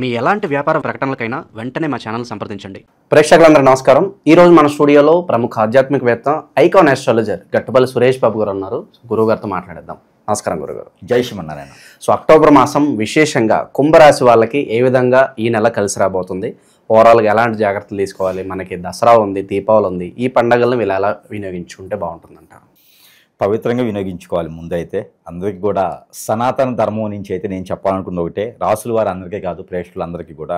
మీ ఎలాంటి వ్యాపార ప్రకటనలకైనా వెంటనే మా ఛానల్ సంప్రదించండి. ప్రేక్షకులందరూ నమస్కారం. ఈ రోజు మన స్టూడియోలో ప్రముఖ ఆధ్యాత్మికవేత్త ఐకాన్ ఆస్ట్రాలజర్ గట్టుపల్లి సురేష్ బాబు గారు ఉన్నారు. గురువుగారితో మాట్లాడేద్దాం. నమస్కారం గురుగారు. జై శ్రీమన్నారాయణ. సో అక్టోబర్ మాసం విశేషంగా కుంభరాశి వాళ్ళకి ఏ విధంగా ఈ నెల కలిసి రాబోతుంది, ఓవరాల్గా ఎలాంటి జాగ్రత్తలు తీసుకోవాలి, మనకి దసరా ఉంది, దీపావళి ఉంది, ఈ పండుగలను వీళ్ళు ఎలా వినియోగించుకుంటే బాగుంటుందంటారు? పవిత్రంగా వినియోగించుకోవాలి. ముందైతే అందరికీ కూడా సనాతన ధర్మం నుంచి అయితే నేను చెప్పాలనుకున్న ఒకటే, రాసుల వారు అందరికీ కాదు ప్రేక్షకులందరికీ కూడా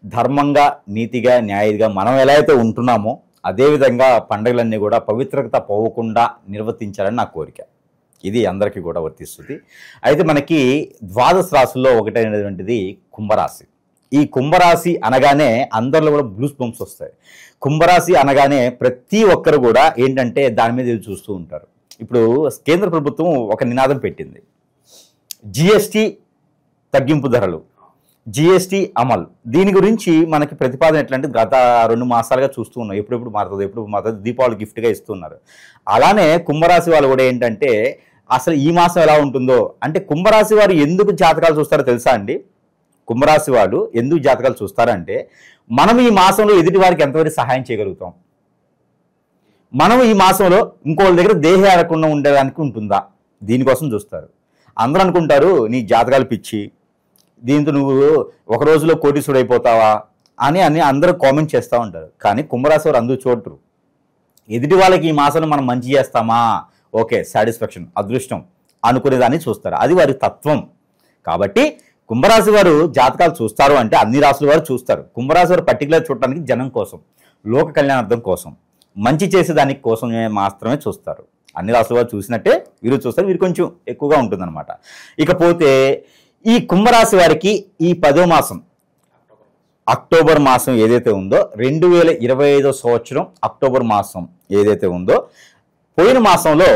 ధర్మంగా, నీతిగా, న్యాయంగా మనం ఎలా అయితే ఉంటున్నామో అదేవిధంగా పండుగలన్నీ కూడా పవిత్రత పోవకుండా నిర్వర్తించాలని నా కోరిక. ఇది అందరికీ కూడా వర్తిస్తుంది. అయితే మనకి ద్వాదశ రాశుల్లో ఒకటైనటువంటిది కుంభరాశి. ఈ కుంభరాశి అనగానే అందరిలో కూడా బ్లూస్ బంప్స్ వస్తాయి. కుంభరాశి అనగానే ప్రతి ఒక్కరు కూడా ఏంటంటే దాని మీద చూస్తూ ఉంటారు. ఇప్పుడు కేంద్ర ప్రభుత్వం ఒక నినాదం పెట్టింది, జిఎస్టీ తగ్గింపు ధరలు, జిఎస్టీ అమలు. దీని గురించి మనకి ప్రతిపాదన ఎట్లంటే గత 2 మాసాలుగా చూస్తూ ఉన్నాం. ఎప్పుడు మారుతుంది, దీపావళి గిఫ్ట్గా ఇస్తున్నారు. అలానే కుంభరాశి వాళ్ళు కూడా ఏంటంటే అసలు ఈ మాసం ఎలా ఉంటుందో, అంటే కుంభరాశి వారు ఎందుకు జాతకాలు చూస్తారో తెలుసా అండి? కుంభరాశి వాళ్ళు ఎందుకు జాతకాలు చూస్తారంటే మనం ఈ మాసంలో ఎదుటి వారికి ఎంతవరకు సహాయం చేయగలుగుతాం, మనం ఈ మాసంలో ఇంకోళ్ళ దగ్గర దేహ ఆడకుండా ఉండడానికి ఉంటుందా, దీనికోసం చూస్తారు. అందరూ అనుకుంటారు నీ జాతకాలు పిచ్చి, దీంతో నువ్వు ఒక రోజులో కోటీశ్వరుడు అయిపోతావా అని అందరూ కామెంట్ చేస్తూ ఉంటారు. కానీ కుంభరాశి వారు అందరూ చూడరు. ఎదుటి వాళ్ళకి ఈ మాసంలో మనం మంచి చేస్తామా, ఓకే సాటిస్ఫాక్షన్, అదృష్టం అనుకునేదాన్ని చూస్తారు. అది వారి తత్వం. కాబట్టి కుంభరాశి వారు జాతకాలు చూస్తారు అంటే అన్ని రాశుల వారు చూస్తారు. కుంభరాశి వారు పర్టికులర్ చూడటానికి జనం కోసం, లోక కళ్యాణార్థం కోసం, మంచి చేసేదానికి కోసం మాత్రమే చూస్తారు. అన్ని రాశుల వారు చూసినట్టే వీరు చూస్తారు. వీరు కొంచెం ఎక్కువగా ఉంటుందన్నమాట. ఇకపోతే ఈ కుంభరాశి వారికి ఈ 10వ మాసం అక్టోబర్ మాసం ఏదైతే ఉందో 2025వ సంవత్సరం అక్టోబర్ మాసం ఏదైతే ఉందో, పోయిన మాసంలో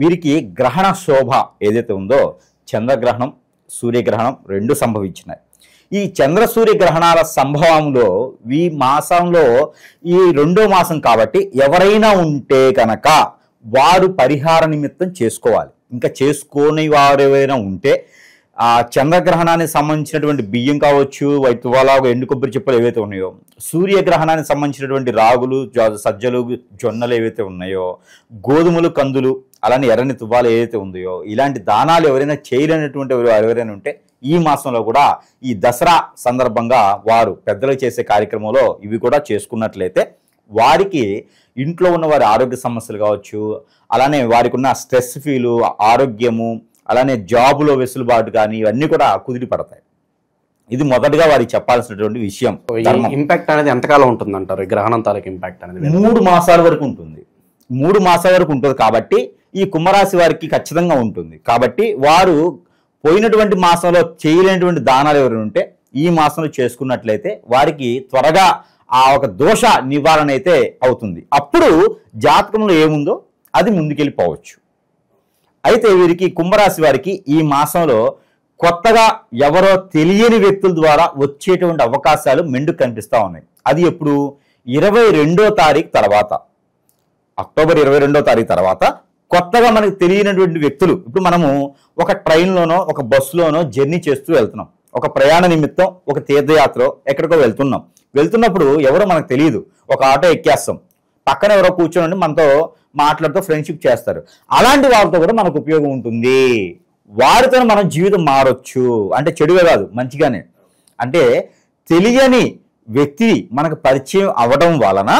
వీరికి గ్రహణ శోభ ఏదైతే ఉందో, చంద్రగ్రహణం, సూర్యగ్రహణం 2 సంభవించినాయి. ఈ చంద్ర సూర్య గ్రహణాల సంభవంలో ఈ మాసంలో ఈ 2వ మాసం కాబట్టి ఎవరైనా ఉంటే కనుక వారు పరిహార నిమిత్తం చేసుకోవాలి. ఇంకా చేసుకోని వారు ఎవరైనా ఉంటే ఆ చంద్రగ్రహణానికి సంబంధించినటువంటి బియ్యం కావచ్చు, వైతువాల, ఎండు కొబ్బరి చిప్పలు ఏవైతే ఉన్నాయో, సూర్యగ్రహణానికి సంబంధించినటువంటి రాగులు, సజ్జలు, జొన్నలు ఏవైతే ఉన్నాయో, గోధుమలు, కందులు, అలానే ఎర్రని తువ్వాలు ఏదైతే ఉందో, ఇలాంటి దానాలు ఎవరైనా చేయలేనటువంటి ఎవరైనా ఉంటే ఈ మాసంలో కూడా ఈ దసరా సందర్భంగా వారు పెద్దలు చేసే కార్యక్రమంలో ఇవి కూడా చేసుకున్నట్లయితే వారికి ఇంట్లో ఉన్న వారి ఆరోగ్య సమస్యలు కావచ్చు, అలానే వారికి ఉన్న స్ట్రెస్ ఫీలు, ఆరోగ్యము, అలానే జాబులో వెసులుబాటు కానీ ఇవన్నీ కూడా కుదిరి పడతాయి. ఇది మొదటగా వారికి చెప్పాల్సినటువంటి విషయం. ఇంపాక్ట్ అనేది ఎంతకాలం ఉంటుంది అంటారు? గ్రహణం తాలూకు ఇంపాక్ట్ అనేది 3 మాసాల వరకు ఉంటుంది. 3 మాసాల వరకు ఉంటుంది కాబట్టి ఈ కుంభరాశి వారికి ఖచ్చితంగా ఉంటుంది. కాబట్టి వారు పోయినటువంటి మాసంలో చేయలేనటువంటి దానాలు ఎవరైనా ఉంటే ఈ మాసంలో చేసుకున్నట్లయితే వారికి త్వరగా ఆ ఒక దోష నివారణ అయితే అవుతుంది. అప్పుడు జాతకంలో ఏముందో అది ముందుకెళ్ళిపోవచ్చు. అయితే వీరికి కుంభరాశి వారికి ఈ మాసంలో కొత్తగా ఎవరో తెలియని వ్యక్తుల ద్వారా వచ్చేటువంటి అవకాశాలు మెండుకు కనిపిస్తూ ఉన్నాయి. అది ఎప్పుడు? 22వ తారీఖు తర్వాత, అక్టోబర్ 22వ తారీఖు తర్వాత కొత్తగా మనకు తెలియనటువంటి వ్యక్తులు. ఇప్పుడు మనము ఒక ట్రైన్లోనో ఒక బస్సులోనో జర్నీ చేస్తూ వెళ్తున్నాం, ఒక ప్రయాణ నిమిత్తం, ఒక తీర్థయాత్ర ఎక్కడికో వెళ్తున్నప్పుడు ఎవరో మనకు తెలియదు, ఒక ఆటో ఎక్కేస్తాం, పక్కన ఎవరో కూర్చొని మనతో మాట్లాడుతూ ఫ్రెండ్షిప్ చేస్తారు. అలాంటి వాళ్ళతో కూడా మనకు ఉపయోగం ఉంటుంది. వారితో మనం జీవితం మారొచ్చు. అంటే చెడుగా కాదు, మంచిగానే. అంటే తెలియని వ్యక్తి మనకు పరిచయం అవ్వడం వలన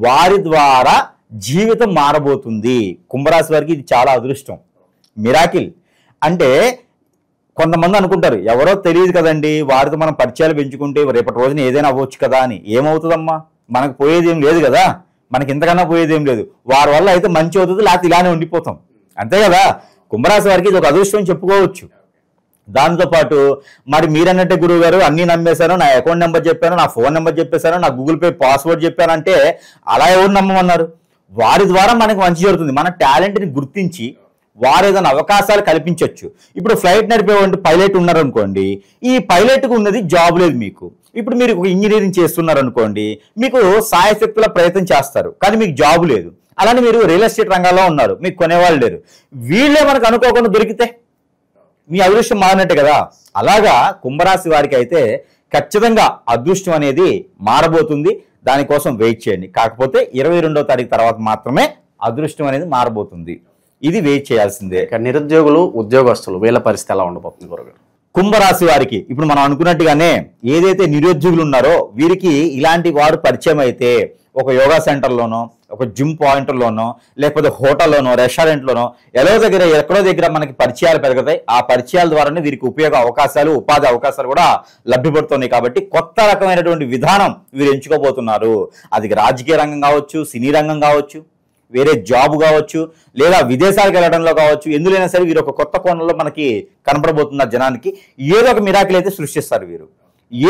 వారి ద్వారా జీవితం మారబోతుంది. కుంభరాశి వారికి ఇది చాలా అదృష్టం, మిరాకిల్. అంటే కొంతమంది అనుకుంటారు ఎవరో తెలియదు కదండి, వారితో మనం పరిచయాలు పెంచుకుంటే రేపటి రోజున ఏదైనా అవ్వచ్చు కదా అని. ఏమవుతుందమ్మా, మనకు పోయేది ఏం లేదు కదా, మనకి ఇంతకన్నా పోయేది ఏం లేదు. వారి వల్ల అయితే మంచి అవుతుంది, లేకపోతే ఇలానే ఉండిపోతాం, అంతే కదా. కుంభరాశి వారికి ఇది ఒక అదృష్టం చెప్పుకోవచ్చు. దాంతోపాటు మరి మీరన్నట్టే గురువు గారు అన్నీ నమ్మేశాను, నా అకౌంట్ నెంబర్ చెప్పాను, నా ఫోన్ నెంబర్ చెప్పేశాను, నా గూగుల్ పే పాస్వర్డ్ చెప్పానంటే అలా ఎవరు నమ్మమన్నారు? వారి ద్వారా మనకు మంచి జరుగుతుంది. మన టాలెంట్ని గుర్తించి వారు ఏదైనా అవకాశాలు కల్పించవచ్చు. ఇప్పుడు ఫ్లైట్ నడిపేవాడి పైలట్ ఉన్నారనుకోండి, ఈ పైలట్కు ఉన్నది జాబ్ లేదు మీకు. ఇప్పుడు మీరు ఇంజనీరింగ్ చేస్తున్నారనుకోండి, మీకు సాయశక్తుల ప్రయత్నం చేస్తారు, కానీ మీకు జాబ్ లేదు. అలానే మీరు రియల్ ఎస్టేట్ రంగంలో ఉన్నారు, మీకు కొనేవాళ్ళు లేరు. వీళ్ళే మనకు అనుకోకుండా దొరికితే మీ అదృష్టం మారినట్టే కదా. అలాగా కుంభరాశి వారికి అయితే ఖచ్చితంగా అదృష్టం అనేది మారబోతుంది. దానికోసం వెయిట్ చేయండి. కాకపోతే 22వ తారీఖు తర్వాత మాత్రమే అదృష్టం అనేది మారబోతుంది. ఇది వెయిట్ చేయాల్సిందే. ఇక నిరుద్యోగులు, ఉద్యోగస్తులు వీళ్ళ పరిస్థితి ఎలా ఉండబోతుంది గురుగారు? కుంభరాశి వారికి ఇప్పుడు మనం అనుకున్నట్టుగానే ఏదైతే నిరుద్యోగులు ఉన్నారో వీరికి ఇలాంటి వారు పరిచయం అయితే ఒక యోగా సెంటర్లోనో, ఒక జిమ్ పాయింట్లోనో, లేకపోతే హోటల్లోనో, రెస్టారెంట్లోనో ఎక్కడో దగ్గర మనకి పరిచయాలు పెరుగుతాయి. ఆ పరిచయాల ద్వారానే వీరికి ఉపయోగ అవకాశాలు, ఉపాధి అవకాశాలు కూడా లభ్యపడుతున్నాయి. కాబట్టి కొత్త రకమైనటువంటి విధానం వీరు ఎంచుకోబోతున్నారు. అది రాజకీయ రంగం కావచ్చు, సినీ రంగం కావచ్చు, వేరే జాబ్ కావచ్చు, లేదా విదేశాలకు వెళ్ళడంలో కావచ్చు, ఎందులైనా సరే వీరు ఒక కొత్త కోణంలో మనకి కనపడబోతున్నారు. జనానికి ఏదో ఒక మిరాకిల్ అయితే సృష్టిస్తారు వీరు.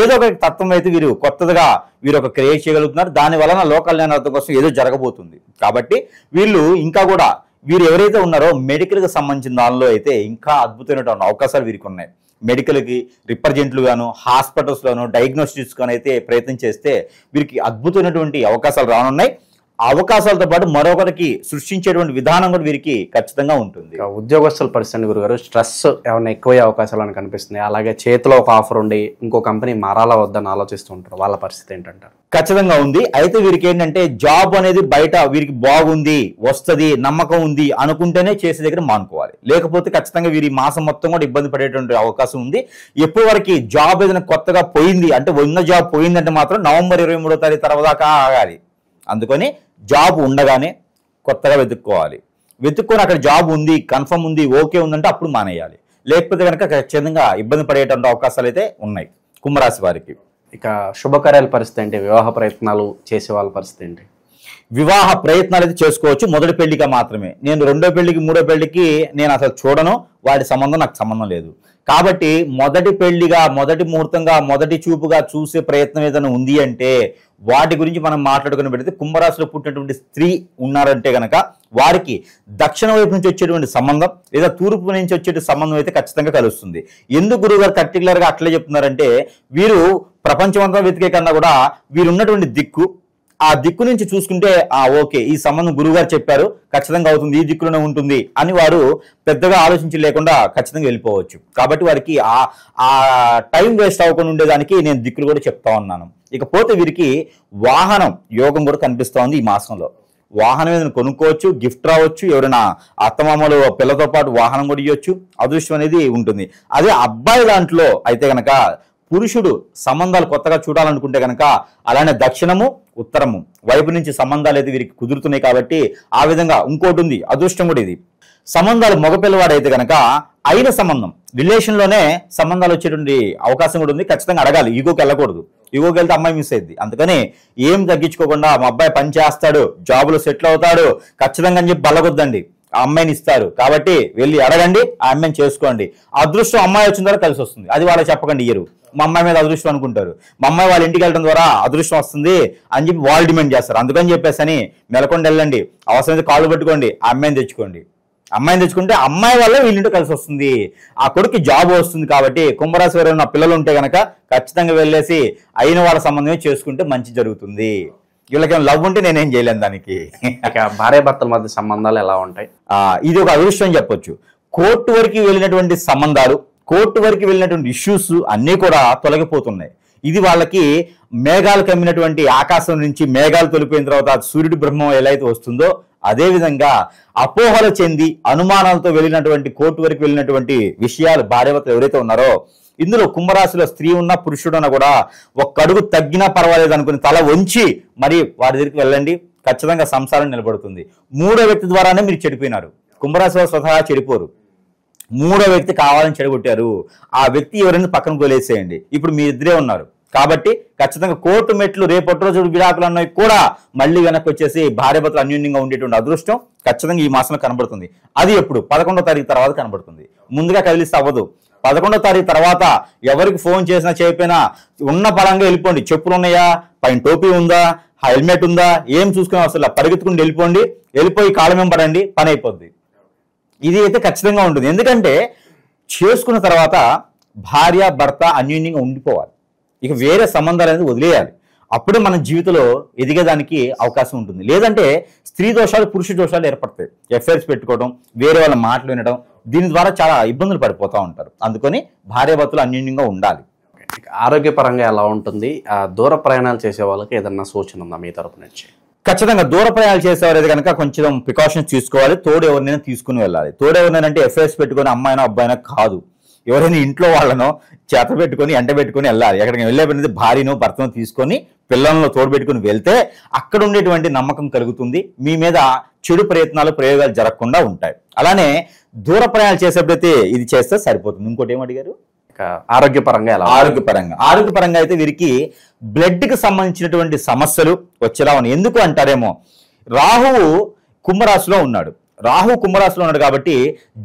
ఏదో ఒక తత్వం అయితే వీరు కొత్తగా వీరు ఒక క్రియేట్ చేయగలుగుతున్నారు. దాని వలన లోకల్ జ్ఞానం కోసం ఏదో జరగబోతుంది. కాబట్టి వీళ్ళు ఇంకా కూడా వీరు ఎవరైతే ఉన్నారో మెడికల్కి సంబంధించిన దానిలో అయితే ఇంకా అద్భుతమైనటువంటి అవకాశాలు వీరికి ఉన్నాయి. మెడికల్కి రిప్రజెంట్లు గాను, హాస్పిటల్స్లోను, డయాగ్నోస్టిక్స్ గాను అయితే ప్రయత్నం చేస్తే వీరికి అద్భుతమైనటువంటి అవకాశాలు రానున్నాయి. అవకాశాలతో పాటు మరొకరికి సృష్టించేటువంటి విధానం కూడా వీరికి ఖచ్చితంగా ఉంటుంది. ఉద్యోగస్తుల పరిస్థితి గురుగారు, స్ట్రెస్ ఏమైనా ఎక్కువయ్యే అవకాశాలు అని కనిపిస్తుంది. అలాగే చేతిలో ఒక ఆఫర్ ఉండి ఇంకో కంపెనీ మారాలా వద్దని ఆలోచిస్తూ ఉంటారు. వాళ్ళ పరిస్థితి ఏంటంటారు? ఖచ్చితంగా ఉంది. అయితే వీరికి ఏంటంటే జాబ్ అనేది బయట వీరికి బాగుంది, వస్తుంది, నమ్మకం ఉంది అనుకుంటేనే చేసే దగ్గర మానుకోవాలి. లేకపోతే ఖచ్చితంగా వీరి మాసం మొత్తం కూడా ఇబ్బంది పడేటువంటి అవకాశం ఉంది. ఎప్పటి వరకు జాబ్ ఏదైనా కొత్తగా పోయింది అంటే, ఉన్న జాబ్ పోయిందంటే మాత్రం నవంబర్ 23వ తారీఖు తర్వాత ఆగాలి. అందుకని జాబ్ ఉండగానే కొత్తగా వెతుక్కొని అక్కడ జాబ్ ఉంది, కన్ఫర్మ్ ఉంది, ఓకే ఉందంటే అప్పుడు మానేయాలి. లేకపోతే కనుక ఖచ్చితంగా ఇబ్బంది పడేటువంటి అవకాశాలు అయితే ఉన్నాయి కుంభరాశి వారికి. ఇక శుభకార్యాల పరిస్థితి ఏంటి? వివాహ ప్రయత్నాలు చేసే వాళ్ళ పరిస్థితి ఏంటి? వివాహ ప్రయత్నాలు అయితే చేసుకోవచ్చు, మొదటి పెళ్లిగా మాత్రమే. నేను రెండో పెళ్లికి, మూడో పెళ్లికి నేను అసలు చూడను. వాటి సంబంధం నాకు సంబంధం లేదు. కాబట్టి మొదటి పెళ్లిగా, మొదటి ముహూర్తంగా, మొదటి చూపుగా చూసే ప్రయత్నం ఏదైనా ఉంది అంటే వాటి గురించి మనం మాట్లాడుకుని పెడితే, కుంభరాశిలో పుట్టినటువంటి స్త్రీ ఉన్నారంటే గనక వారికి దక్షిణ వైపు నుంచి వచ్చేటువంటి సంబంధం లేదా తూర్పు నుంచి వచ్చే సంబంధం అయితే ఖచ్చితంగా కలుస్తుంది. ఎందుకు గురువుగారు పర్టికులర్గా అట్లే చెప్తున్నారంటే, వీరు ప్రపంచమంతా వెతికే కన్నా కూడా వీరు ఉన్నటువంటి దిక్కు, ఆ దిక్కు నుంచి చూసుకుంటే ఓకే ఈ సంబంధం గురువుగారు చెప్పారు ఖచ్చితంగా అవుతుంది, ఈ దిక్కులోనే ఉంటుంది అని వారు పెద్దగా ఆలోచించి లేకుండా ఖచ్చితంగా వెళ్ళిపోవచ్చు. కాబట్టి వారికి ఆ టైం వేస్ట్ అవ్వకుండా ఉండేదానికి నేను దిక్కులు కూడా చెప్తా ఉన్నాను. ఇకపోతే వీరికి వాహనం యోగం కూడా కనిపిస్తూ ఉంది ఈ మాసంలో. వాహనం ఏదైనా కొనుక్కోవచ్చు, గిఫ్ట్ రావచ్చు, ఎవరైనా అత్తమామలు పిల్లతో పాటు వాహనం కూడా ఇవ్వచ్చు, అదృష్టం అనేది ఉంటుంది. అదే అబ్బాయి దాంట్లో అయితే కనుక పురుషుడు సంబంధాలు కొత్తగా చూడాలనుకుంటే కనుక అలానే దక్షిణము, ఉత్తరము వైపు నుంచి సంబంధాలు అయితే వీరికి కుదురుతున్నాయి. కాబట్టి ఆ విధంగా ఇంకోటి ఉంది, అదృష్టం కూడా ఇది. సంబంధాలు మగపిల్లవాడైతే కనుక అయిన సంబంధం రిలేషన్లోనే సంబంధాలు వచ్చేటువంటి అవకాశం కూడా ఉంది. ఖచ్చితంగా అడగాలి, ఈగోకి వెళ్ళకూడదు. ఈగోకి వెళ్తే అమ్మాయి మిస్ అయింది. అందుకని ఏం తగ్గించుకోకుండా మా అబ్బాయి పని చేస్తాడు, జాబులో సెటిల్ అవుతాడు ఖచ్చితంగా అని చెప్పి బల్లగొద్దండి. ఆ అమ్మాయిని ఇస్తారు కాబట్టి వెళ్ళి అడగండి, ఆ అమ్మాయిని చేసుకోండి. అదృష్టం అమ్మాయి వచ్చిన ద్వారా కలిసి వస్తుంది. అది వాళ్ళకి చెప్పకండి, ఇయ్యరు. మా అమ్మాయి మీద అదృష్టం అనుకుంటారు. మా అమ్మాయి వాళ్ళ ఇంటికి వెళ్ళడం ద్వారా అదృష్టం వస్తుంది అని చెప్పి వాళ్ళు డిమాండ్ చేస్తారు. అందుకని చెప్పేసి అని మెలకొండ వెళ్ళండి, అవసరమైతే కాళ్ళు పట్టుకోండి, ఆ అమ్మాయిని తెచ్చుకోండి. అమ్మాయిని తెచ్చుకుంటే అమ్మాయి వల్ల వీళ్ళింటి కలిసి వస్తుంది, ఆ కొడుకు జాబ్ వస్తుంది. కాబట్టి కుంభరాశి వారు ఉన్న పిల్లలు ఉంటే కనుక ఖచ్చితంగా వెళ్ళేసి అయిన వాళ్ళ సంబంధమే చేసుకుంటే మంచి జరుగుతుంది. వీళ్ళకేం లవ్ ఉంటే నేనేం చేయలేను దానికి. ఇక భార్యాభర్తల మధ్య సంబంధాలు ఎలా ఉంటాయి? ఇది ఒక అదృష్టం చెప్పొచ్చు. కోర్టు వరకు వెళ్ళినటువంటి సంబంధాలు, కోర్టు వరకు వెళ్ళినటువంటి ఇష్యూస్ అన్నీ కూడా తొలగిపోతున్నాయి. ఇది వాళ్ళకి మేఘాలు కమ్మినటువంటి ఆకాశం నుంచి మేఘాలు తొలిపోయిన తర్వాత సూర్యుడి బ్రహ్మం ఎలా అయితే వస్తుందో అదేవిధంగా అపోహలు చెంది అనుమానాలతో వెళ్ళినటువంటి కోర్టు వరకు వెళ్ళినటువంటి విషయాలు భార్యాభర్తలు ఎవరైతే ఉన్నారో, ఇందులో కుంభరాశిలో స్త్రీ ఉన్నా పురుషుడున్నా కూడా ఒక్క అడుగు తగ్గినా పర్వాలేదు అనుకుని తల వంచి మరి వారి దగ్గరికి వెళ్ళండి, ఖచ్చితంగా సంసారం నిలబడుతుంది. మూడో వ్యక్తి ద్వారానే మీరు చెడిపోయినారు. కుంభరాశిలో స్వతహా చెడిపోరు, మూడో వ్యక్తి కావాలని చెడగొట్టారు. ఆ వ్యక్తి ఎవరైనా పక్కన కొలేసేయండి. ఇప్పుడు మీ ఇద్దరే ఉన్నారు కాబట్టి ఖచ్చితంగా కోర్టు మెట్లు రేపటి రోజు విడాకులు అన్నవి కూడా మళ్ళీ వెనక్కి వచ్చేసి భార్యాభర్తలు అన్యోన్యంగా ఉండేటువంటి అదృష్టం ఖచ్చితంగా ఈ మాసంలో కనబడుతుంది. అది ఎప్పుడు 11వ తారీఖు తర్వాత కనబడుతుంది. ముందుగా కదిలిస్తే అవ్వదు. 11వ తారీఖు తర్వాత ఎవరికి ఫోన్ చేసినా చేయకపోయినా ఉన్న పరంగా వెళ్ళిపోండి. చెప్పులు ఉన్నాయా, పైన టోపీ ఉందా, హెల్మెట్ ఉందా, ఏం చూసుకునే అసలు పరిగెత్తుకుని వెళ్ళిపోండి, వెళ్ళిపోయి కాళ్ళ వెంబడండి, పని అయిపోద్ది. ఇది అయితే ఖచ్చితంగా ఉంటుంది. ఎందుకంటే చేసుకున్న తర్వాత భార్య భర్త అన్యోన్యంగా ఉండిపోవాలి. ఇక వేరే సంబంధాలు అనేది వదిలేయాలి. అప్పుడే మన జీవితంలో ఎదిగేదానికి అవకాశం ఉంటుంది. లేదంటే స్త్రీ దోషాలు, పురుష దోషాలు ఏర్పడతాయి. ఎఫ్ఐఆర్స్ పెట్టుకోవడం, వేరే వాళ్ళ మాటలు వినడం, దీని ద్వారా చాలా ఇబ్బందులు పడిపోతూ ఉంటారు. అందుకని భార్యాభర్తలు అన్యోన్యంగా ఉండాలి. ఆరోగ్యపరంగా ఎలా ఉంటుంది? దూర ప్రయాణాలు చేసే వాళ్ళకి ఏదన్నా సూచన ఉందా మీ తరపు నుంచి? ఖచ్చితంగా దూర ప్రయాణాలు చేసేవారైతే కనుక కొంచెం ప్రికాషన్స్ తీసుకోవాలి. తోడు ఎవరినైనా తీసుకుని వెళ్ళాలి. తోడు ఎవరినైనా అంటే ఎఫ్ఐఎస్ పెట్టుకొని అమ్మాయినో అబ్బాయినో కాదు, ఎవరైనా ఇంట్లో వాళ్ళనో చేత పెట్టుకొని ఎంట పెట్టుకొని వెళ్ళాలి. ఎక్కడికి వెళ్ళే పని భార్యను భర్తను తీసుకొని పిల్లలను తోడు పెట్టుకుని వెళ్తే అక్కడ ఉండేటువంటి నమ్మకం కలుగుతుంది. మీ మీద చెడు ప్రయోగాలు జరగకుండా ఉంటాయి. అలానే దూర ప్రయాణాలు చేసేప్పుడైతే ఇది చేస్తే సరిపోతుంది. ఇంకోటి ఏమడిగారు? ఆరోగ్యపరంగా ఎలా? ఆరోగ్యపరంగా అయితే వీరికి బ్లడ్ కి సంబంధించినటువంటి సమస్యలు వచ్చేలా ఉన్నాయి. ఎందుకు అంటారేమో, రాహువు కుంభరాశిలో ఉన్నాడు. కాబట్టి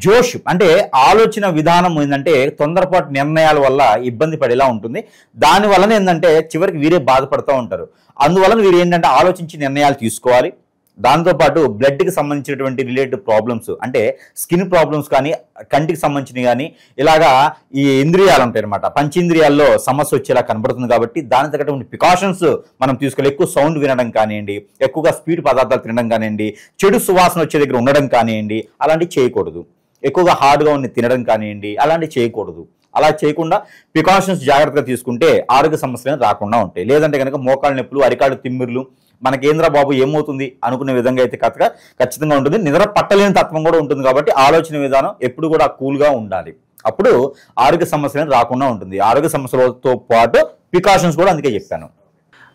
జోష్ అంటే ఆలోచన విధానం ఏంటంటే తొందరపాటు నిర్ణయాల వల్ల ఇబ్బంది పడేలా ఉంటుంది. దాని వలన ఏంటంటే చివరికి వీరే బాధపడుతూ ఉంటారు. అందువలన వీరు ఏంటంటే ఆలోచించి నిర్ణయాలు తీసుకోవాలి. దాంతోపాటు బ్లడ్కి సంబంధించినటువంటి రిలేటెడ్ ప్రాబ్లమ్స్ అంటే స్కిన్ ప్రాబ్లమ్స్ కానీ, కంటికి సంబంధించినవి కానీ, ఇలాగా ఈ ఇంద్రియాలు ఉంటాయి అనమాట, పంచేంద్రియాల్లో సమస్య వచ్చేలా కనబడుతుంది. కాబట్టి దాని తగ్గటువంటి ప్రికాషన్స్ మనం తీసుకోవాలి. ఎక్కువ సౌండ్ వినడం కానివ్వండి, ఎక్కువగా స్వీట్ పదార్థాలు తినడం కానివ్వండి, చెడు సువాసన వచ్చే దగ్గర ఉండడం కానివ్వండి, అలాంటివి చేయకూడదు. ఎక్కువగా హార్డ్గా ఉన్న తినడం కానివ్వండి, అలాంటివి చేయకూడదు. అలా చేయకుండా ప్రికాషన్స్ జాగ్రత్తగా తీసుకుంటే ఆరోగ్య సమస్యలు రాకుండా ఉంటాయి. లేదంటే కనుక మోకాళ్ళ నొప్పులు, అరికాళ్ళు తిమ్మిర్లు, మనకేంద్ర బాబు ఏమవుతుంది అనుకునే విధంగా అయితే ఖచ్చితంగా ఉంటుంది. నిద్ర పట్టలేని తత్వం కూడా ఉంటుంది. కాబట్టి ఆలోచన విధానం ఎప్పుడు కూడా కూల్గా ఉండాలి. అప్పుడు ఆరోగ్య సమస్యలు రాకుండా ఉంటుంది. ఆరోగ్య సమస్యలతో పాటు ప్రికాషన్స్ కూడా అందుకే చెప్పాను.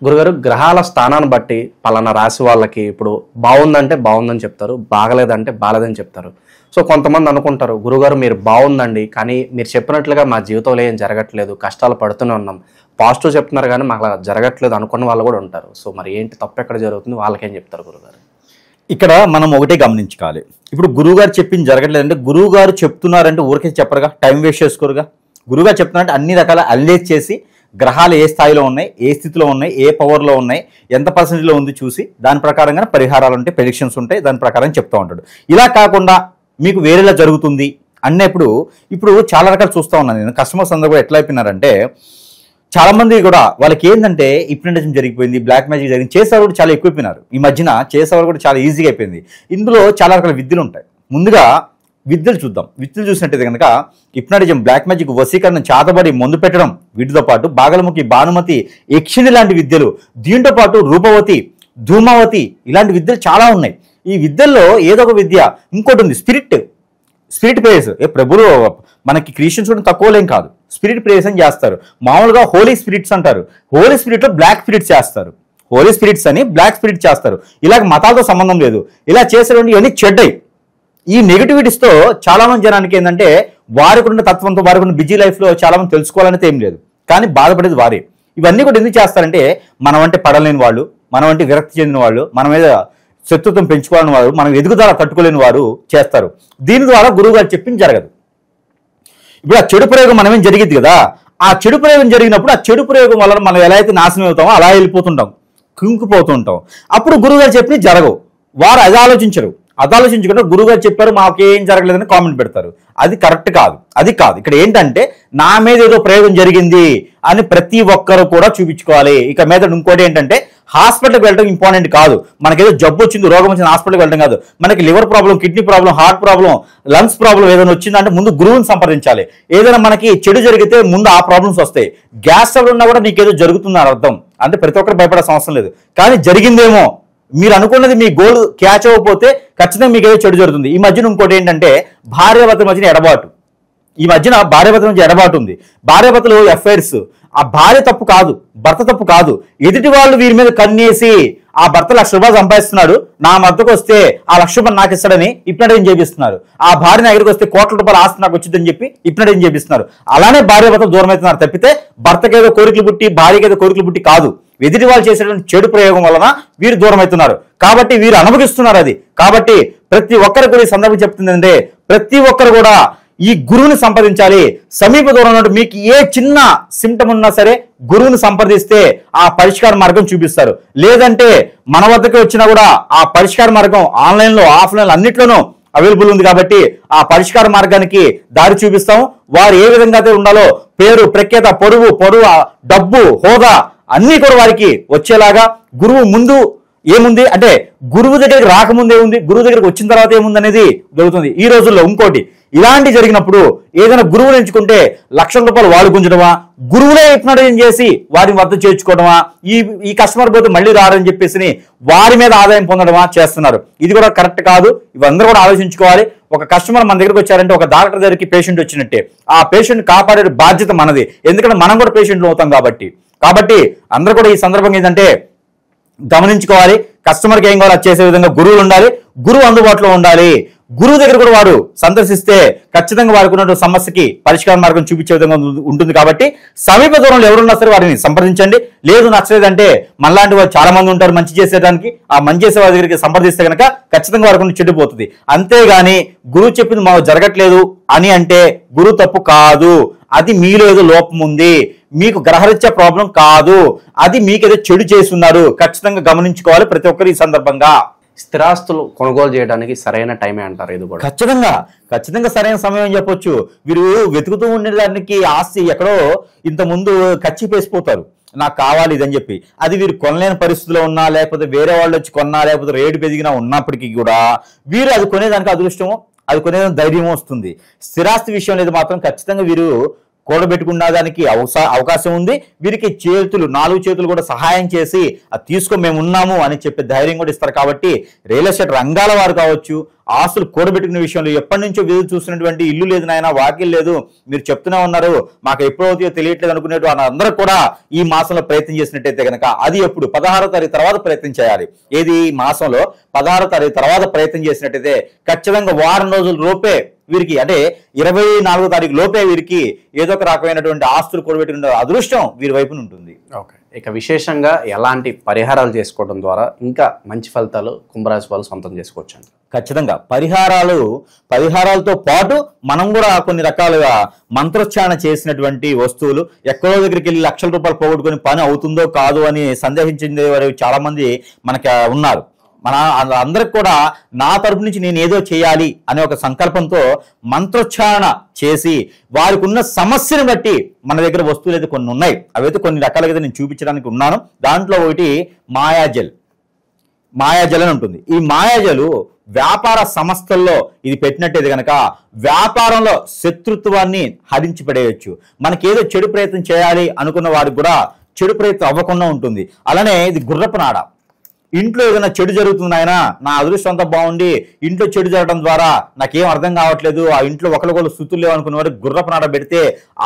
గురుగారు, గ్రహాల స్థానాన్ని బట్టి పలానా రాశి వాళ్ళకి ఇప్పుడు బాగుందంటే బాగుందని చెప్తారు, బాగలేదంటే బాగలేదని చెప్తారు. సో కొంతమంది అనుకుంటారు, గురుగారు మీరు బాగుందండి, కానీ మీరు చెప్పినట్లుగా మా జీవితంలో ఏం జరగట్లేదు, కష్టాలు పడుతూనే ఉన్నాం, పాజిటివ్ చెప్తున్నారు కానీ మాకు అలా జరగట్లేదు అనుకున్న వాళ్ళు కూడా ఉంటారు. సో మరి ఏంటి తప్పు ఎక్కడ జరుగుతుంది, వాళ్ళకేం చెప్తారు గురుగారు? ఇక్కడ మనం ఒకటే గమనించుకోవాలి. ఇప్పుడు గురువుగారు చెప్పింది జరగట్లేదంటే గురువుగారు చెప్తున్నారంటే ఊరికే చెప్పరుగా, టైం వేస్ట్ చేసుకోరుగా. గురువుగారు చెప్తున్నారంటే అన్ని రకాల అనలైజ్ చేసి గ్రహాలు ఏ స్థాయిలో ఉన్నాయి, ఏ స్థితిలో ఉన్నాయి, ఏ పవర్లో ఉన్నాయి, ఎంత పర్సెంటేజ్లో ఉంది చూసి దాని ప్రకారంగా పరిహారాలు ఉంటాయి, ప్రెడిక్షన్స్ ఉంటాయి, దాని ప్రకారం చెప్తూ ఉంటాడు. ఇలా కాకుండా మీకు వేరేలా జరుగుతుంది అన్నప్పుడు ఇప్పుడు చాలా రకాలు చూస్తూ ఉన్నాను నేను. కస్టమర్స్ అందరూ కూడా ఎట్లా అయిపోయినారంటే, చాలా మంది కూడా వాళ్ళకి ఏంటంటే హిప్నటిజం జరిగిపోయింది, బ్లాక్ మ్యాజిక్ జరిగింది, చేసేవారు కూడా చాలా ఎక్కువైపోయినారు. ఈ మధ్యన చేసేవారు కూడా చాలా ఈజీగా అయిపోయింది. ఇందులో చాలా రకాల విద్యలు ఉంటాయి. ముందుగా విద్యలు చూద్దాం. విద్యలు చూసినట్టయితే కనుక హిప్నటిజం, బ్లాక్ మ్యాజిక్, వశీకరణ, చాతబడి, మందు పెట్టడం, వీటితో పాటు బాగలముఖి, భానుమతి, యక్షిణి లాంటి విద్యలు, దీంతో పాటు రూపవతి, ధూమావతి, ఇలాంటి విద్యలు చాలా ఉన్నాయి. ఈ విద్యల్లో ఏదో ఒక విద్య ఇంకోటి ఉంది, స్పిరిట్ ప్రేయర్స్. ప్రభులు మనకి క్రిస్టియన్స్ కూడా తక్కువలేం కాదు, స్పిరిట్ ప్రేయర్స్ అని చేస్తారు. మామూలుగా హోలీ స్పిరిట్స్ అంటారు, హోలీ స్పిరిట్లో బ్లాక్ స్పిరిట్స్ చేస్తారు, హోలీ స్పిరిట్స్ అని బ్లాక్ స్పిరిట్ చేస్తారు. ఇలాగ మతాలతో సంబంధం లేదు. ఇలా చేసేటువంటి ఇవన్నీ చెడ్డయి. ఈ నెగిటివిటీస్తో చాలా మంది జనానికి ఏంటంటే వారికి ఉన్న తత్వంతో, వారికి ఉన్న బిజీ లైఫ్లో చాలా మంది తెలుసుకోవాలనేది ఏం లేదు, కానీ బాధపడేది వారే. ఇవన్నీ కూడా ఎందుకు చేస్తారంటే మనం అంటే పడలేని వాళ్ళు, మనం అంటే విరక్తి చెందిన వాళ్ళు, మన మీద శత్రుత్వం పెంచుకోవాలని వారు, మనం ఎదుగుదల తట్టుకోలేని వారు చేస్తారు. దీని ద్వారా గురువు గారు చెప్పింది జరగదు. ఇప్పుడు ఆ చెడు ప్రయోగం మనమేం జరిగింది కదా, ఆ చెడు ప్రయోగం జరిగినప్పుడు ఆ చెడు ప్రయోగం వల్ల మనం ఎలా అయితే నాశనం అవుతామో అలా వెళ్ళిపోతుంటాం, కుంగిపోతుంటాం. అప్పుడు గురువు గారు చెప్పినవి జరగవు. వారు అది ఆలోచించకుండా గురువు గారు చెప్పారు మాకేం జరగలేదని కామెంట్ పెడతారు. అది కరెక్ట్ కాదు, అది కాదు. ఇక్కడ ఏంటంటే నా మీద ఏదో ప్రయోగం జరిగింది అని ప్రతి ఒక్కరు కూడా చూపించుకోవాలి. ఇక మీద ఇంకోటి ఏంటంటే హాస్పిటల్కి వెళ్ళడం ఇంపార్టెంట్ కాదు. మనకేదో జబ్బు వచ్చింది, రోగం వచ్చింది, హాస్పిటల్కి వెళ్ళడం కాదు. మనకి liver problem, kidney problem, heart problem, lungs problem ఏదైనా వచ్చిందంటే ముందు గురువుని సంప్రదించాలి. ఏదైనా మనకి చెడు జరిగితే ముందు ఆ ప్రాబ్లమ్స్ వస్తాయి. గ్యాస్ ట్రబుల్ ఉన్నా కూడా నీకేదో జరుగుతుందని అర్థం. అంటే ప్రతి ఒక్కరు భయపడాల్సిన అవసరం లేదు, కానీ జరిగిందేమో, మీరు అనుకున్నది మీ గోల్ క్యాచ్ అవ్వకపోతే ఖచ్చితంగా మీకు ఏదో చెడు జరుగుతుంది. ఈ మధ్యన ఇంకోటి ఏంటంటే భార్యాభర్తల మధ్యన ఎడబాటు. ఈ మధ్యన భార్యాభర్తల మధ్య ఎడబాటు ఉంది. భార్యాభర్తలు అఫైర్స్, ఆ భార్య తప్పు కాదు, భర్త తప్పు కాదు. ఎదుటి వాళ్ళు వీరి మీద కన్నేసి ఆ భర్త ₹1,00,000 సంపాదిస్తున్నాడు, నా మద్దకు వస్తే ఆ ₹1,00,000 నాకు ఇస్తాడని హిప్నటైజం చేపిస్తున్నారు. ఆ భార్య నా దగ్గరికి వస్తే ₹1,00,00,000 ఆస్తి నాకు వచ్చిందని చెప్పి హిప్నటైజం చేపిస్తున్నారు. అలానే భార్య భర్త దూరం అవుతున్నారు తప్పితే భర్తకేదో కోరికలు పుట్టి భార్యకేదో కోరికలు పుట్టి కాదు. ఎదుటి వాళ్ళు చేసేటువంటి చెడు ప్రయోగం వలన వీరు దూరం అవుతున్నారు. కాబట్టి వీరు అనుభవిస్తున్నారు అది. కాబట్టి ప్రతి ఒక్కరు కూడా ఈ సందర్భం చెప్తుందంటే ప్రతి ఒక్కరు కూడా ఈ గురువుని సంప్రదించాలి. సమీప దూరంలో మీకు ఏ చిన్న సిమ్టమ్ ఉన్నా సరే గురువుని సంప్రదిస్తే ఆ పరిష్కార మార్గం చూపిస్తారు. లేదంటే మన వద్దకు వచ్చినా కూడా ఆ పరిష్కార మార్గం ఆన్లైన్లో, ఆఫ్లైన్లో అన్నిట్లోనూ అవైలబుల్ ఉంది. కాబట్టి ఆ పరిష్కార మార్గానికి దారి చూపిస్తాం. వారు ఏ విధంగా అయితే ఉండాలో పేరు, ప్రఖ్యాత, పొరుగు, డబ్బు, హోదా అన్నీ కూడా వారికి వచ్చేలాగా గురువు ముందు ఏముంది అంటే గురువు దగ్గరికి రాకముందు ఏముంది, గురువు దగ్గరికి వచ్చిన తర్వాత ఏముంది అనేది దొరుకుతుంది. ఈ రోజుల్లో ఇంకోటి ఇలాంటి జరిగినప్పుడు ఏదైనా గురువుని ఎంచుకుంటే లక్షల రూపాయలు వాళ్ళు గుంజడమా, గురువులే హిప్నోటైజేషన్ చేసి వారిని వద్ద చేర్చుకోవడమా, ఈ కస్టమర్ పోతే మళ్ళీ రారని చెప్పేసి వారి మీద ఆదాయం పొందడమా చేస్తున్నారు. ఇది కూడా కరెక్ట్ కాదు. ఇవందరూ కూడా ఆలోచించుకోవాలి. ఒక కస్టమర్ మన దగ్గరికి వచ్చారంటే ఒక డాక్టర్ దగ్గరికి పేషెంట్ వచ్చినట్టే, ఆ పేషెంట్ కాపాడే బాధ్యత మనది. ఎందుకంటే మనం కూడా పేషెంట్లు అవుతాం కాబట్టి అందరూ కూడా ఈ సందర్భంగా ఏంటంటే గమనించుకోవాలి. కస్టమర్కి ఏం కావాలో చేసే విధంగా గురువులు ఉండాలి, గురువు అందుబాటులో ఉండాలి. గురువు దగ్గర కూడా వాడు సందర్శిస్తే ఖచ్చితంగా వారికి ఉన్నటువంటి సమస్యకి పరిష్కార మార్గం చూపించే విధంగా ఉంటుంది. కాబట్టి సమీప దూరంలో ఎవరున్నా సరే వారిని సంప్రదించండి. లేదు నచ్చలేదంటే మనలాంటి వారు చాలా మంది ఉంటారు మంచి చేసేదానికి. ఆ మంచి చేసే వారి దగ్గరికి సంప్రదిస్తే కనుక ఖచ్చితంగా వారికి చెడిపోతుంది. అంతేగాని గురువు చెప్పింది మాకు జరగట్లేదు అని అంటే గురువు తప్పు కాదు. అది మీలో ఏదో లోపం ఉంది, మీకు గ్రహరీత్యా ప్రాబ్లం కాదు, అది మీకేదో చెడు చేస్తున్నారు. ఖచ్చితంగా గమనించుకోవాలి ప్రతి ఒక్కరు ఈ సందర్భంగా. స్థిరాస్తులు కొనుగోలు చేయడానికి సరైన టైమే అంటారు ఇది కూడా? ఖచ్చితంగా సరైన సమయం అని చెప్పొచ్చు. వీరు వెతుకుతూ ఉండేదానికి ఆస్తి ఎక్కడో ఇంత ముందు ఖర్చు పేసిపోతారు, నాకు కావాలి ఇదని చెప్పి. అది వీరు కొనలేని పరిస్థితిలో ఉన్నా, లేకపోతే వేరే వాళ్ళు వచ్చి కొన్నా, లేకపోతే రేటు పెరిగినా ఉన్నప్పటికీ కూడా వీరు అది కొనేదానికి అదృష్టము, అది కొనేదానికి ధైర్యం వస్తుంది. స్థిరాస్తి విషయం అనేది మాత్రం ఖచ్చితంగా వీరు కూడబెట్టుకున్న దానికి అవకాశం ఉంది. వీరికి నాలుగు చేతులు కూడా సహాయం చేసి అది తీసుకో మేము ఉన్నాము అని చెప్పే ధైర్యం కూడా ఇస్తారు. కాబట్టి రియల్ ఎస్టేట్ రంగాల వారు కావచ్చు, ఆస్తులు కూడబెట్టుకునే విషయంలో ఎప్పటి నుంచో ఎదురు చూస్తున్నటువంటి ఇల్లు లేదు నాయన, వాకిల్ లేదు, మీరు చెప్తూనే ఉన్నారు మాకు ఎప్పుడు అవుతాయో తెలియట్లేదు అనుకునేట్టు అందరూ కూడా ఈ మాసంలో ప్రయత్నం చేసినట్టయితే కనుక అది ఎప్పుడు 16వ తారీఖు తర్వాత ప్రయత్నం చేయాలి. ఏది మాసంలో 16వ తారీఖు తర్వాత ప్రయత్నం చేసినట్టయితే ఖచ్చితంగా వారం రోజుల లోపే వీరికి, అంటే 24వ తారీఖు లోపే వీరికి ఏదో ఒక రకమైనటువంటి ఆస్తులు కూడబెట్టుకునే అదృష్టం వీరి వైపున ఉంటుంది. ఓకే, ఇక విశేషంగా ఎలాంటి పరిహారాలు చేసుకోవడం ద్వారా ఇంకా మంచి ఫలితాలు కుంభరాశి వాళ్ళు సొంతం చేసుకోవచ్చు? ఖచ్చితంగా పరిహారాలతో పాటు మనం కూడా కొన్ని రకాలుగా మంత్రోచ్చారణ చేసినటువంటి వస్తువులు, ఎక్కడో దగ్గరికి వెళ్ళి లక్షల రూపాయలు పోగొట్టుకుని పని అవుతుందో కాదు అని సందేహించే వారు చాలా మంది మనకి ఉన్నారు. మన అందరికి కూడా నా తరపు నుంచి నేను ఏదో చేయాలి అనే ఒక సంకల్పంతో మంత్రోచ్చారణ చేసి వారికి ఉన్న సమస్యను బట్టి మన దగ్గర వస్తువులు అయితే కొన్ని ఉన్నాయి. అవైతే కొన్ని రకాలుగా నేను చూపించడానికి ఉన్నాను. దాంట్లో ఒకటి మాయాజల్ అని ఉంటుంది. ఈ మాయాజలు వ్యాపార సంస్థల్లో ఇది పెట్టినట్టయితే కనుక వ్యాపారంలో శత్రుత్వాన్ని హరించి పడేయచ్చు. మనకేదో చెడు ప్రయత్నం చేయాలి అనుకున్న వారికి కూడా చెడు ప్రయత్నం అవ్వకుండా ఉంటుంది. అలానే ఇది గుర్రపు నాడ. ఇంట్లో ఏదైనా చెడు జరుగుతుంది ఆయన, నా అదృష్టం అంతా బాగుండి ఇంట్లో చెడు జరగడం ద్వారా నాకేం అర్థం కావట్లేదు, ఆ ఇంట్లో ఒకరికొకరు స్థుతులు లేవు అనుకున్న వారికి గుర్రపు నాడ పెడితే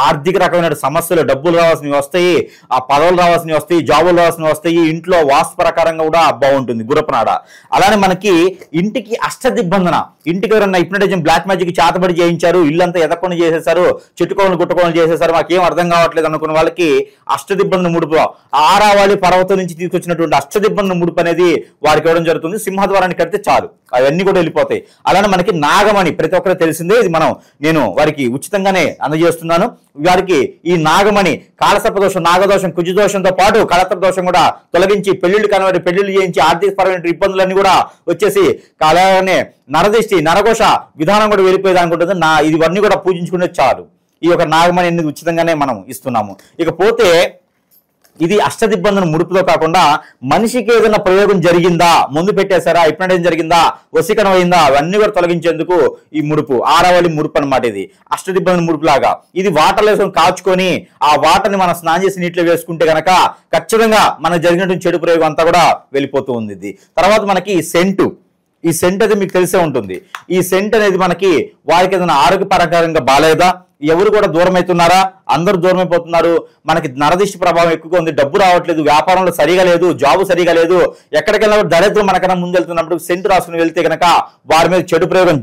ఆర్థిక రకమైన సమస్యలు, డబ్బులు రావాల్సినవి వస్తాయి, ఆ పదవులు రావాల్సినవి వస్తాయి, జాబులు రావాల్సినవి వస్తాయి. ఇంట్లో వాస్తు ప్రకారంగా కూడా బాగుంటుంది గుర్రపు నాడ. అలానే మనకి ఇంటికి అష్టదిగ్బంధన, ఇంటికి ఎవరన్నా హిప్నోటైజేషన్ బ్లాక్ మ్యాజిక్ చేతబడి చేయించారు, ఇల్లంతా ఎదకొని చేసేసారు, చెట్టుకోవలు గుట్టుకోవలు చేసేసారు, మాకేం అర్థం కావట్లేదు అనుకున్న వాళ్ళకి అష్టదిగ్బంధన ముడుపు, ఆరావళి పర్వతం నుంచి తీసుకొచ్చినటువంటి అష్టదిగ్బంధన ముడుపు అనేది వారికి ఇవ్వడం జరుగుతుంది. సింహద్వారాన్ని కడితే చాలు, అవన్నీ కూడా వెళ్ళిపోతాయి. అలానే మనకి నాగమణి ప్రతి ఒక్కరు తెలిసిందే, ఇది నేను వారికి ఉచితంగానే అందజేస్తున్నాను. వారికి ఈ నాగమణి కాలసర్పదోషం, నాగదోషం, కుజదోషంతో పాటు కళత్ర దోషం కూడా తొలగించి పెళ్లిళ్ళు చేయించి ఆర్థిక పరమైన ఇబ్బందులన్నీ కూడా వచ్చేసి అలానే నరదిష్టి, నరఘోష విధానం కూడా వెళ్ళిపోయేది ఉంటుంది. ఇవన్నీ కూడా పూజించుకునే చాలు. ఈ యొక్క నాగమణి అనేది ఉచితంగానే మనం ఇస్తున్నాము. ఇకపోతే ఇది అష్టదిబ్బంధన ముడుపుతో కాకుండా మనిషికి ఏదైనా ప్రయోగం జరిగిందా, ముందు పెట్టేశారా, హిప్నోటైజేషన్ జరిగిందా, వశీకరణం అయిందా, అవన్నీ కూడా తొలగించేందుకు ఈ ముడుపు ఆరావళి ముడుపు అనమాట. ఇది అష్టదిబ్బంధన ముడుపు లాగా. ఇది వాటర్లో వేసుకొని కాచుకొని ఆ వాటర్ని మనం స్నానం చేసి నీటిలో వేసుకుంటే కనుక ఖచ్చితంగా మనకు జరిగినటువంటి చెడు ప్రయోగం అంతా కూడా వెళ్ళిపోతూ ఉంది. ఇది తర్వాత మనకి ఈ సెంట్ అయితే మీకు తెలిసే ఉంటుంది. ఈ సెంట్ అనేది మనకి వారికి ఏదైనా ఆరోగ్యపరంగా బాగాలేదా, ఎవరు కూడా దూరం అవుతున్నారా, అందరూ దూరం అయిపోతున్నారు, మనకి నరదిష్టి ప్రభావం ఎక్కువగా ఉంది, డబ్బు రావట్లేదు, వ్యాపారంలో సరిగా లేదు, జాబు సరిగా లేదు, ఎక్కడికి వెళ్ళినా దరిద్రం మనకన్నా ముందు వెళ్తున్నప్పుడు సెంటు రాసుకుని వెళ్తే కనుక వారి మీద చెడు ప్రయోగం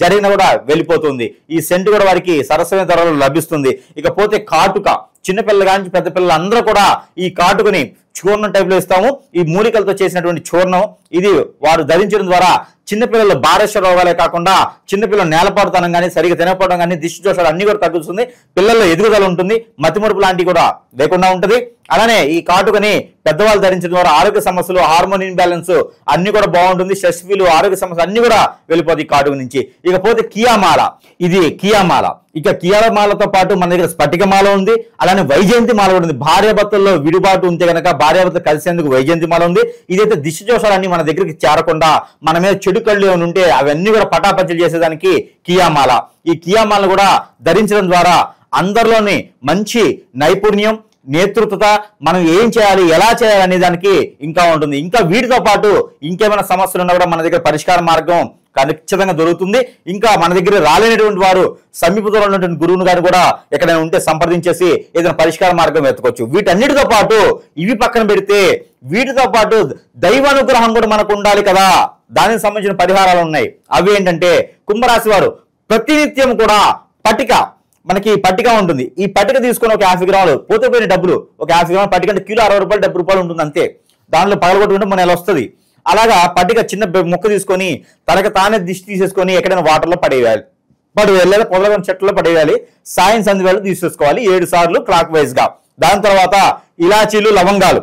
జరిగినా కూడా వెళ్ళిపోతుంది. ఈ సెంటు కూడా వారికి సరసమైన ధరలో లభిస్తుంది. ఇకపోతే కాటుక, చిన్నపిల్లల కానీ పెద్ద పిల్లలు అందరూ కూడా ఈ కాటుకని చూర్ణం టైప్ లో ఇస్తాము. ఈ మూలికలతో చేసినటువంటి చూర్ణం ఇది వారు ధరించడం ద్వారా చిన్నపిల్లలు భారస్య రోగాలే కాకుండా చిన్నపిల్లలు నేలపాడుతనం కానీ, సరిగా తినకపోవడం కానీ, దిష్టి దోషాలు అన్ని కూడా తగ్గుతుంది. పిల్లల్లో ఎదుగుదల ఉంటుంది, మతిమరుపు లాంటివి కూడా లేకుండా ఉంటుంది. అలానే ఈ కాటుకని పెద్దవాళ్ళు ధరించడం ద్వారా ఆరోగ్య సమస్యలు, హార్మోన్ ఇంబ్యాలెన్స్ అన్ని కూడా బాగుంటుంది. స్ట్రెస్ ఫీల్, ఆరోగ్య సమస్యలు అన్ని కూడా వెళ్ళిపోతాయి ఈ కాటుక నుంచి. ఇకపోతే కియామాల, ఇది కియామాల. ఇక కియామాలతో పాటు మన దగ్గర స్ఫటికమాల ఉంది, అలానే వైజయంతి మాల కూడా ఉంది. భార్యాభర్తల్లో విడిబాటు ఉంటే కనుక భార్యాభర్తలు కలిసేందుకు వైజయంతిమాల ఉంది. ఇదైతే దిష్టి దోషాలన్నీ మన దగ్గరికి చేరకుండా మన మీద చెడు కళ్ళు ఏమైనా ఉంటే అవన్నీ కూడా పటాపంచలు చేసేదానికి కియామాల. ఈ కియామాలను కూడా ధరించడం ద్వారా అందరిలోని మంచి నైపుణ్యం, నేతృత్వత, మనం ఏం చేయాలి, ఎలా చేయాలి అనే దానికి ఇంకా ఉంటుంది. ఇంకా వీటితో పాటు ఇంకేమైనా సమస్యలు ఉన్నా కూడా మన దగ్గర పరిష్కార మార్గం ఖచ్చితంగా దొరుకుతుంది. ఇంకా మన దగ్గర రాలేనటువంటి వారు సమీపంలో ఉన్నటువంటి గురువుని గారు కూడా ఎక్కడైనా ఉంటే సంప్రదించేసి ఏదైనా పరిష్కార మార్గం వెతకొచ్చు. వీటన్నిటితో పాటు ఇవి పక్కన పెడితే వీటితో పాటు దైవానుగ్రహం కూడా మనకు ఉండాలి కదా, దానికి సంబంధించిన పరిహారాలు ఉన్నాయి. అవి ఏంటంటే కుంభరాశి వారు ప్రతినిత్యం కూడా మనకి పట్టిక ఉంటుంది. ఈ పట్టిక తీసుకొని ఒక 50 గ్రాములు పోతే డబ్బులు, ఒక 50 గ్రాముల పట్టిక అంటే కిలో 60 రూపాయలు 70 రూపాయలు ఉంటుంది అంతే. దానిలో పగలగొట్టుకుంటే మన నెల వస్తుంది. అలాగా పట్టిక చిన్న ముక్క తీసుకొని తనకు తానే దిష్టి తీసేసుకొని ఎక్కడైనా వాటర్లో పడేయాలి లేదా పొదలగొని చెట్లలో పడేయాలి. సాయం సంధి వేళ తీసేసుకోవాలి 7 సార్లు క్లాక్ వైజ్ గా. దాని తర్వాత ఇలాచీలు, లవంగాలు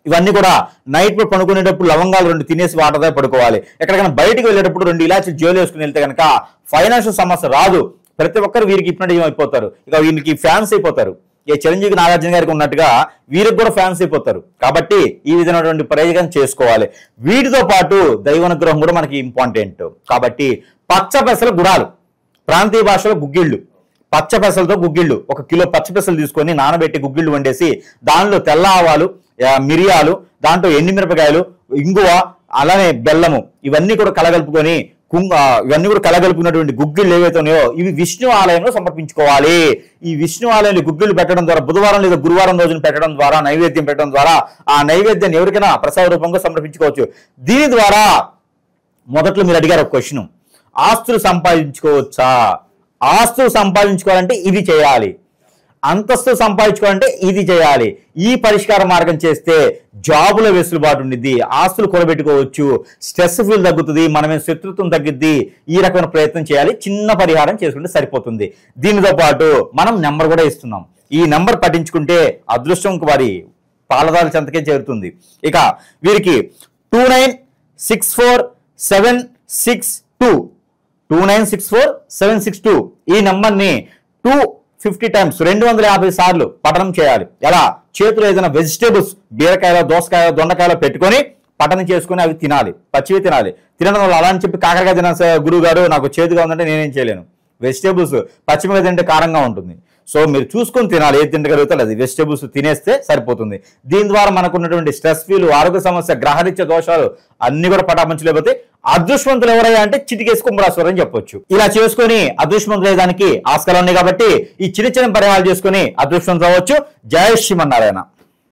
ఇవన్నీ కూడా నైట్ పడుకునేటప్పుడు లవంగాలు 2 తినేసి వాటర్తో పడుకోవాలి. ఎక్కడికైనా బయటకు వెళ్ళేటప్పుడు 2 ఇలాచీలు జోలు వేసుకుని వెళ్తే కనుక ఫైనాన్షియల్ సమస్య రాదు. ప్రతి ఒక్కరు వీరికి ఇప్పటి అయిపోతారు, ఇక వీరికి ఫ్యాన్స్ అయిపోతారు. ఏ చిరంజీవి నాగార్జున గారికి ఉన్నట్టుగా వీరికి కూడా ఫ్యాన్స్ అయిపోతారు. కాబట్టి ఈ విధమైనటువంటి ప్రయోజనం చేసుకోవాలి. వీటితో పాటు దైవానుగ్రహం కూడా మనకి ఇంపార్టెంట్. కాబట్టి పచ్చ పెసల గుడాలు, ప్రాంతీయ భాషలో గుగ్గిళ్ళు, పచ్చ పెసలతో గుగ్గిళ్ళు, 1 కిలో పచ్చ పెసలు తీసుకొని నానబెట్టి గుగ్గిళ్ళు వండేసి దానిలో తెల్ల ఆవాలు, మిరియాలు, దాంట్లో ఎండుమిరపకాయలు, ఇంగువ, అలానే బెల్లము ఇవన్నీ కూడా కలగలుపుకొని ఇవన్నీ కూడా కలగలుపుకున్నటువంటి గుగ్గిళ్ళు ఏవైతే ఉన్నాయో ఇవి విష్ణు ఆలయంలో సమర్పించుకోవాలి. ఈ విష్ణు ఆలయంలో గుగ్గిళ్ళు పెట్టడం ద్వారా బుధవారం లేదా గురువారం రోజున పెట్టడం ద్వారా నైవేద్యం పెట్టడం ద్వారా ఆ నైవేద్యాన్ని ఎవరికైనా ప్రసాద రూపంగా సమర్పించుకోవచ్చు. దీని ద్వారా మొదట్లో మీరు అడిగారు ఒక క్వశ్చన్, ఆస్తులు సంపాదించుకోవచ్చా? ఆస్తులు సంపాదించుకోవాలంటే ఇది చేయాలి, అంతస్తు సంపాదించుకోవాలంటే ఇది చేయాలి. ఈ పరిష్కార మార్గం చేస్తే జాబుల వెసులుబాటు ఉండిద్ది, ఆస్తులు కూడబెట్టుకోవచ్చు, స్ట్రెస్ ఫీల్ తగ్గుతుంది, మనమే శత్రుత్వం తగ్గిద్ది. ఈ రకమైన ప్రయత్నం చేయాలి. చిన్న పరిహారం చేసుకుంటే సరిపోతుంది. దీనితో పాటు మనం నెంబర్ కూడా ఇస్తున్నాం. ఈ నెంబర్ పఠించుకుంటే అదృష్టం వారి పాలదాల చెంతకే చేరుతుంది. ఇక వీరికి 2964762 ఈ నెంబర్ని 250 టైమ్స్ 250 సార్లు పఠనం చేయాలి. ఎలా? చేతులు ఏదైనా వెజిటేబుల్స్ బీరకాయలో, దోసకాయలో, దొండకాయలో పెట్టుకొని పఠనం చేసుకుని అవి తినాలి, పచ్చివి తినాలి. తినడం వల్ల అలా అని చెప్పి కాకరకాయ తిన గురువు గారు నాకు చేదుగా ఉందంటే నేనేం చేయలేను. వెజిటేబుల్స్ పచ్చిమిగా తింటే కారంగా ఉంటుంది. సో మీరు చూసుకొని తినాలి, ఏది తినగలుగుతారు అది వెజిటేబుల్స్ తినేస్తే సరిపోతుంది. దీని ద్వారా మనకున్నటువంటి స్ట్రెస్ ఫీల్, ఆరోగ్య సమస్య, గ్రహరీత్య దోషాలు అన్ని కూడా పటాపంచలేకపోతే అదృష్టవంతులు ఎవరయ్యా అంటే చిటికేసి కుంభరాశి అని చెప్పొచ్చు. ఇలా చేసుకుని అదృష్టవంతులు అయ్యేదానికి ఆస్కారం ఉన్నాయి. కాబట్టి ఈ చిన్న చిన్న పరిహారాలు చేసుకుని అదృష్టవంతులు అవ్వచ్చు. జై శ్రీమన్నారాయణ.